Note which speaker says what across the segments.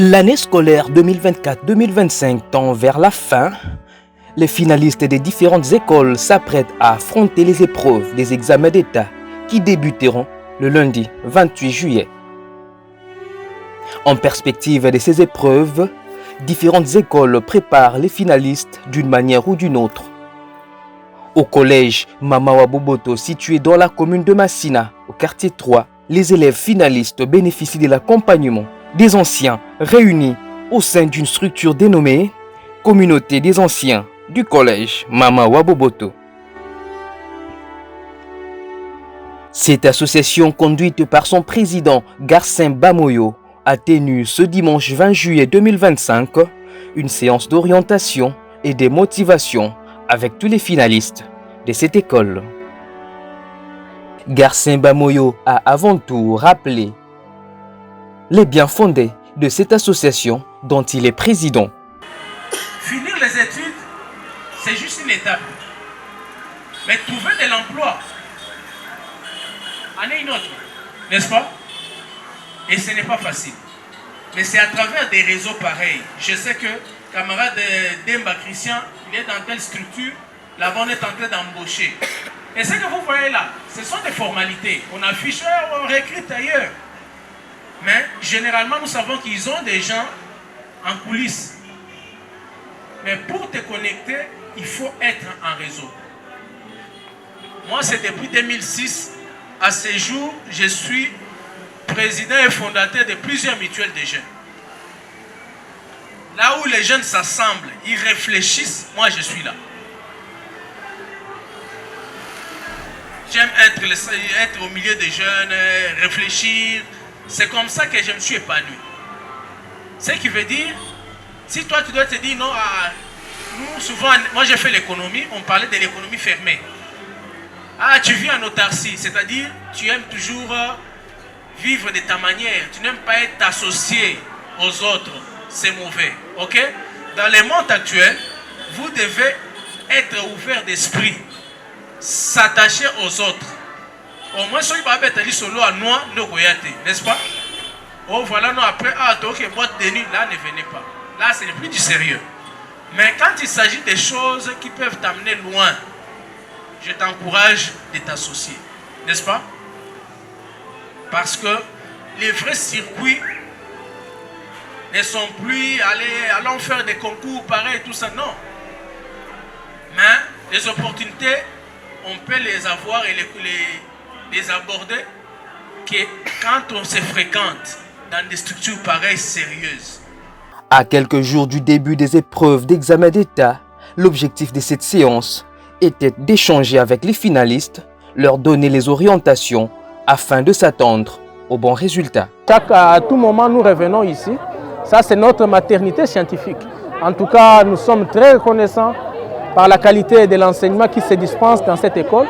Speaker 1: L'année scolaire 2024-2025 tend vers la fin. Les finalistes des différentes écoles s'apprêtent à affronter les épreuves des examens d'État qui débuteront le lundi 28 juillet. En perspective de ces épreuves, différentes écoles préparent les finalistes d'une manière ou d'une autre. Au collège Mama Boboto, situé dans la commune de Massina, au quartier 3, les élèves finalistes bénéficient de l'accompagnement des anciens réunis au sein d'une structure dénommée Communauté des anciens du collège Mama Boboto. Cette association, conduite par son président Garcin Bamoyo, a tenu ce dimanche 20 juillet 2025 une séance d'orientation et de motivation avec tous les finalistes de cette école. Garcin Bamoyo a avant tout rappelé les biens fondés de cette association dont il est président.
Speaker 2: Finir les études, c'est juste une étape. Mais trouver de l'emploi, en est une autre, n'est-ce pas? Et ce n'est pas facile. Mais c'est à travers des réseaux pareils. Je sais que camarade Demba Christian, il est dans telle structure, là-bas on est en train d'embaucher. Et ce que vous voyez là, ce sont des formalités. On affiche, on recrute ailleurs. Mais généralement, nous savons qu'ils ont des gens en coulisses. Mais pour te connecter, il faut être en réseau. Moi, c'est depuis 2006. À ce jour, je suis président et fondateur de plusieurs mutuelles de jeunes. Là où les jeunes s'assemblent, ils réfléchissent, moi je suis là. J'aime être au milieu des jeunes, réfléchir. C'est comme ça que je me suis épanoui. Ce qui veut dire, si toi tu dois te dire non, nous souvent, moi j'ai fait l'économie, on parlait de l'économie fermée. Ah, tu vis en autarcie, c'est-à-dire tu aimes toujours vivre de ta manière, tu n'aimes pas être associé aux autres, c'est mauvais, ok? Dans le monde actuel, vous devez être ouvert d'esprit, s'attacher aux autres. Au moins, si vous avez dit solo à nous, n'est-ce pas? Oh, voilà, non, après, ok, boîte de nuit, là, ne venez pas. Là, ce n'est plus du sérieux. Mais quand il s'agit des choses qui peuvent t'amener loin, je t'encourage de t'associer, n'est-ce pas? Parce que les vrais circuits ne sont plus allons faire des concours pareils, tout ça, non. Mais les opportunités, on peut les avoir et les aborder que quand on se fréquente dans des structures pareilles sérieuses.
Speaker 1: À quelques jours du début des épreuves d'examen d'État, l'objectif de cette séance était d'échanger avec les finalistes, leur donner les orientations afin de s'attendre aux bons résultats.
Speaker 3: À tout moment, nous revenons ici. Ça, c'est notre maternité scientifique. En tout cas, nous sommes très reconnaissants par la qualité de l'enseignement qui se dispense dans cette école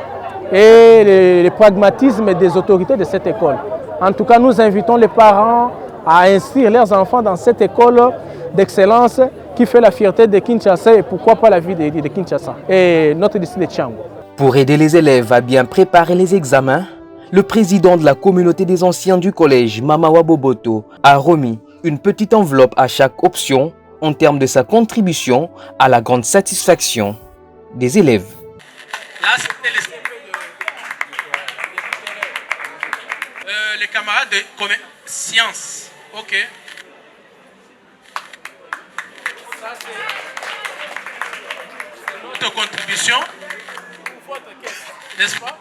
Speaker 3: et le pragmatisme des autorités de cette école. En tout cas, nous invitons les parents à inscrire leurs enfants dans cette école d'excellence qui fait la fierté de Kinshasa et pourquoi pas la vie de Kinshasa et notre district de Tchango.
Speaker 1: Pour aider les élèves à bien préparer les examens, le président de la communauté des anciens du collège Mama Boboto a remis une petite enveloppe à chaque option en termes de sa contribution à la grande satisfaction des élèves.
Speaker 2: Là, c'était les camarades de sciences. Ok. Ça, c'est notre contribution. N'est-ce pas?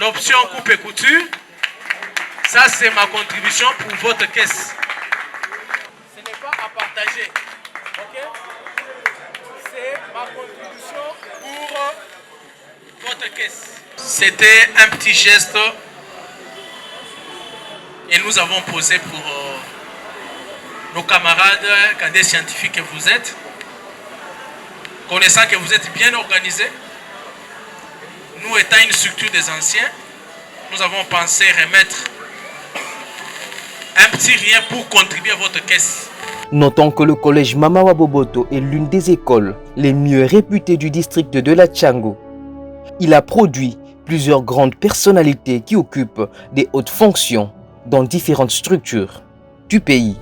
Speaker 2: L'option coupe et couture. Ça, c'est ma contribution pour votre caisse. Ce n'est pas à partager. Ok? C'est ma contribution pour votre caisse. C'était un petit geste et nous avons posé pour nos camarades, cadets scientifiques que vous êtes, connaissant que vous êtes bien organisés. Nous étant une structure des anciens, nous avons pensé remettre un petit rien pour contribuer à votre caisse.
Speaker 1: Notons que le collège Mama Boboto est l'une des écoles les mieux réputées du district de la Tchango. Il a produit plusieurs grandes personnalités qui occupent des hautes fonctions dans différentes structures. du pays.